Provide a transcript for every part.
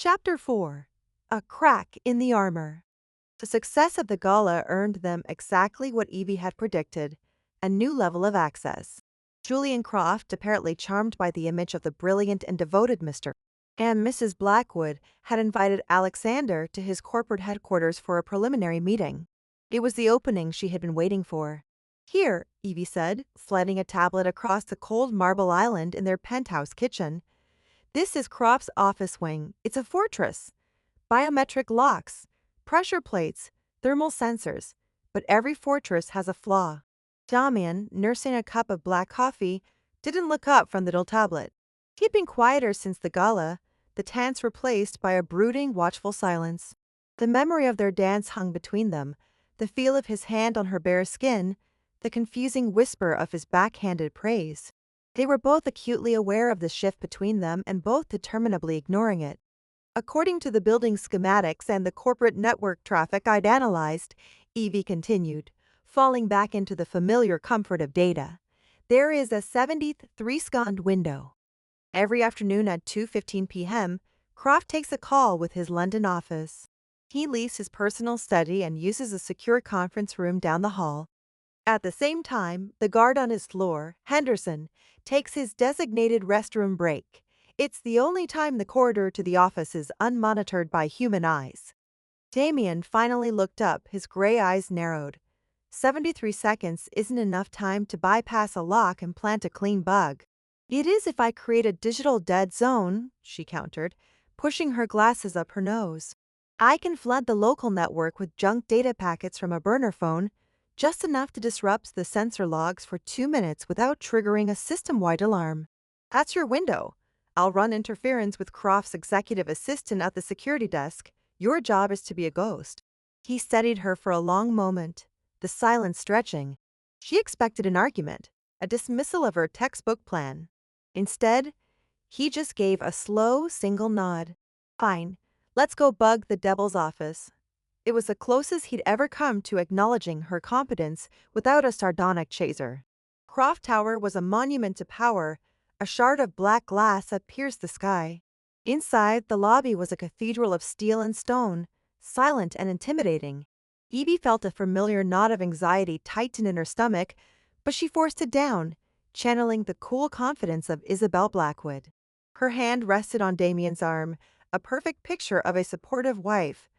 Chapter 4. A Crack in the Armor. The success of the gala earned them exactly what Evie had predicted, a new level of access. Julian Croft, apparently charmed by the image of the brilliant and devoted Mr. and Mrs. Blackwood, had invited Alexander to his corporate headquarters for a preliminary meeting. It was the opening she had been waiting for. "Here," Evie said, sliding a tablet across the cold marble island in their penthouse kitchen. "This is Croft's office wing. It's a fortress. Biometric locks, pressure plates, thermal sensors. But every fortress has a flaw." Damian, nursing a cup of black coffee, didn't look up from the little tablet. He'd been quieter since the gala, the tense replaced by a brooding, watchful silence. The memory of their dance hung between them, the feel of his hand on her bare skin, the confusing whisper of his backhanded praise. They were both acutely aware of the shift between them and both determinedly ignoring it. "According to the building schematics and the corporate network traffic I'd analyzed," Evie continued, falling back into the familiar comfort of data, "there is a 70th three-scanned window. Every afternoon at 2:15 p.m., Croft takes a call with his London office. He leaves his personal study and uses a secure conference room down the hall. At the same time, the guard on his floor, Henderson, takes his designated restroom break. It's the only time the corridor to the office is unmonitored by human eyes." Damien finally looked up, his gray eyes narrowed. 73 seconds isn't enough time to bypass a lock and plant a clean bug. "It is if I create a digital dead zone," she countered, pushing her glasses up her nose. "I can flood the local network with junk data packets from a burner phone, just enough to disrupt the sensor logs for 2 minutes without triggering a system-wide alarm. That's your window. I'll run interference with Croft's executive assistant at the security desk. Your job is to be a ghost." He steadied her for a long moment, the silence stretching. She expected an argument, a dismissal of her textbook plan. Instead, he just gave a slow, single nod. "Fine, let's go bug the devil's office." It was the closest he'd ever come to acknowledging her competence without a sardonic chaser. Croft Tower was a monument to power, a shard of black glass that pierced the sky. Inside, the lobby was a cathedral of steel and stone, silent and intimidating. Evie felt a familiar knot of anxiety tighten in her stomach, but she forced it down, channeling the cool confidence of Isabel Blackwood. Her hand rested on Damien's arm, a perfect picture of a supportive wife,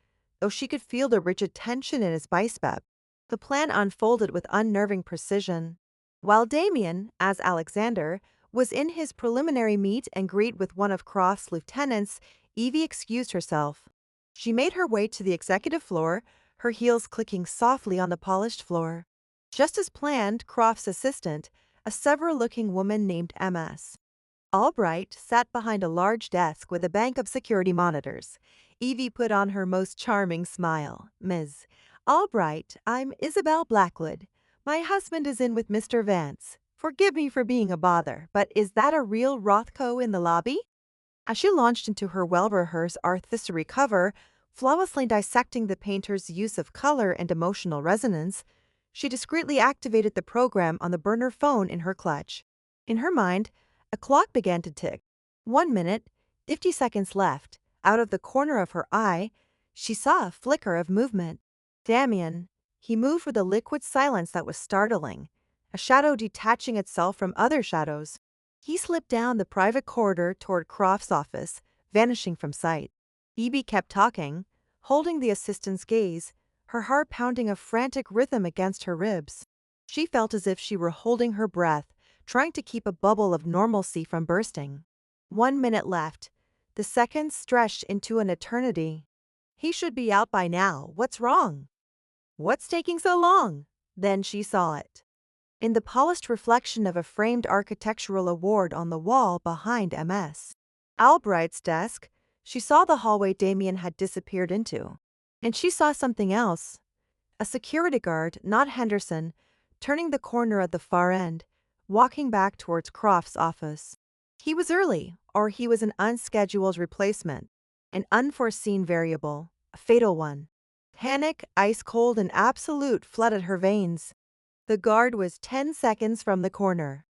though she could feel the rigid tension in his bicep. The plan unfolded with unnerving precision. While Damien, as Alexander, was in his preliminary meet and greet with one of Croft's lieutenants, Evie excused herself. She made her way to the executive floor, her heels clicking softly on the polished floor. Just as planned, Croft's assistant, a severe-looking woman named MS. Albright, sat behind a large desk with a bank of security monitors. Evie put on her most charming smile. "Ms. Albright, I'm Isabel Blackwood. My husband is in with Mr. Vance. Forgive me for being a bother, but is that a real Rothko in the lobby?" As she launched into her well-rehearsed art history cover, flawlessly dissecting the painter's use of color and emotional resonance, she discreetly activated the program on the burner phone in her clutch. In her mind, a clock began to tick. 1 minute, 50 seconds left. Out of the corner of her eye, she saw a flicker of movement. Damien. He moved with a liquid silence that was startling, a shadow detaching itself from other shadows. He slipped down the private corridor toward Croft's office, vanishing from sight. Evie kept talking, holding the assistant's gaze, her heart pounding a frantic rhythm against her ribs. She felt as if she were holding her breath, trying to keep a bubble of normalcy from bursting. 1 minute left. The seconds stretched into an eternity. "He should be out by now. What's wrong? What's taking so long?" Then she saw it. In the polished reflection of a framed architectural award on the wall behind MS. Albright's desk, she saw the hallway Damien had disappeared into. And she saw something else. A security guard, not Henderson, turning the corner at the far end, walking back towards Croft's office. He was early, or he was an unscheduled replacement, an unforeseen variable, a fatal one. Panic, ice-cold and absolute, flooded her veins. The guard was 10 seconds from the corner.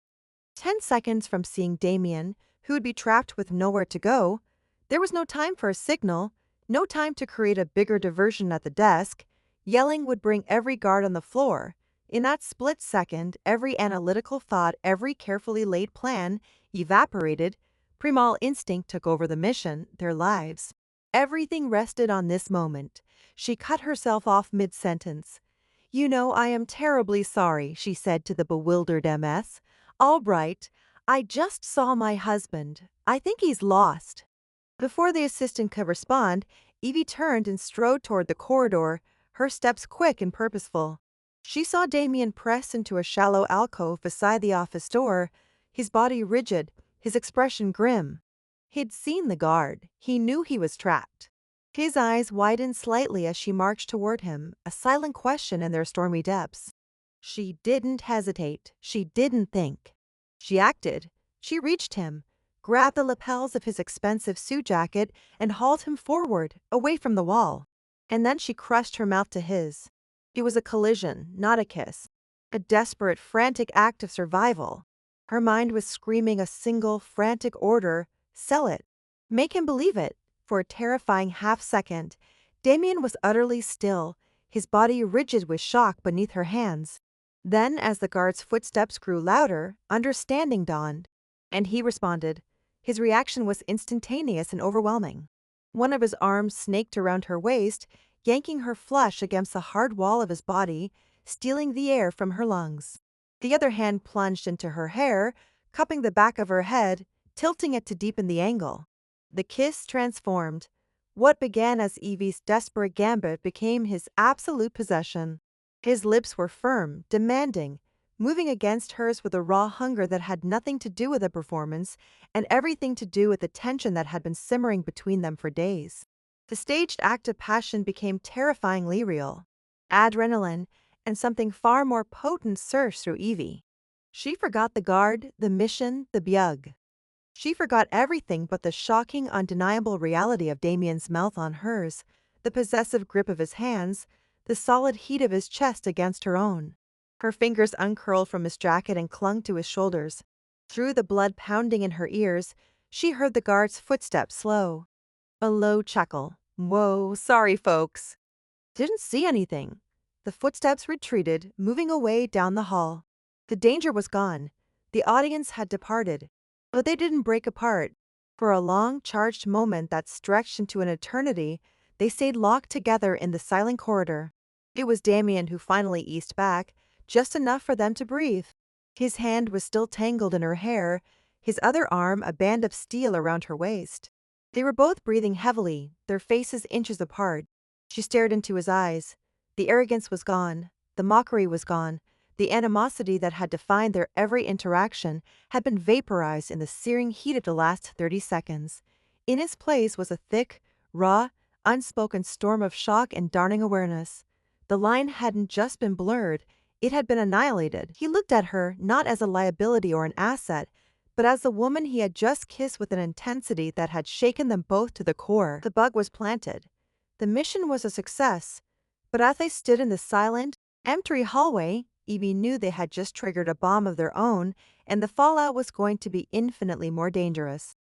10 seconds from seeing Damien, who would be trapped with nowhere to go, There was no time for a signal, no time to create a bigger diversion at the desk. Yelling would bring every guard on the floor. In that split second, every analytical thought, every carefully laid plan evaporated. Primal instinct took over the mission, their lives. Everything rested on this moment. She cut herself off mid-sentence. "You know, I am terribly sorry," she said to the bewildered MS. "All right, I just saw my husband. I think he's lost." Before the assistant could respond, Evie turned and strode toward the corridor, her steps quick and purposeful. She saw Damien press into a shallow alcove beside the office door, his body rigid, his expression grim. He'd seen the guard. He knew he was trapped. His eyes widened slightly as she marched toward him, a silent question in their stormy depths. She didn't hesitate. She didn't think. She acted. She reached him, grabbed the lapels of his expensive suit jacket, and hauled him forward, away from the wall. And then she crushed her mouth to his. It was a collision, not a kiss. A desperate, frantic act of survival. Her mind was screaming a single, frantic order: sell it. Make him believe it. For a terrifying half-second, Damien was utterly still, his body rigid with shock beneath her hands. Then, as the guard's footsteps grew louder, understanding dawned. And he responded. His reaction was instantaneous and overwhelming. One of his arms snaked around her waist, yanking her flush against the hard wall of his body, stealing the air from her lungs. The other hand plunged into her hair, cupping the back of her head, tilting it to deepen the angle. The kiss transformed. What began as Evie's desperate gambit became his absolute possession. His lips were firm, demanding, moving against hers with a raw hunger that had nothing to do with the performance and everything to do with the tension that had been simmering between them for days. The staged act of passion became terrifyingly real. Adrenaline and something far more potent surged through Evie. She forgot the guard, the mission, the bug. She forgot everything but the shocking, undeniable reality of Damien's mouth on hers, the possessive grip of his hands, the solid heat of his chest against her own. Her fingers uncurled from his jacket and clung to his shoulders. Through the blood pounding in her ears, she heard the guard's footsteps slow. A low chuckle. "Whoa, sorry folks." Didn't see anything. The footsteps retreated, moving away down the hall. The danger was gone. The audience had departed. But they didn't break apart. For a long, charged moment that stretched into an eternity, they stayed locked together in the silent corridor. It was Damien who finally eased back, just enough for them to breathe. His hand was still tangled in her hair, his other arm a band of steel around her waist. They were both breathing heavily, their faces inches apart. She stared into his eyes. The arrogance was gone. The mockery was gone. The animosity that had defined their every interaction had been vaporized in the searing heat of the last 30 seconds. In its place was a thick, raw, unspoken storm of shock and dawning awareness. The line hadn't just been blurred, it had been annihilated. He looked at her not as a liability or an asset, but as the woman he had just kissed with an intensity that had shaken them both to the core. The bug was planted. The mission was a success, but as they stood in the silent, empty hallway, Evie knew they had just triggered a bomb of their own, and the fallout was going to be infinitely more dangerous.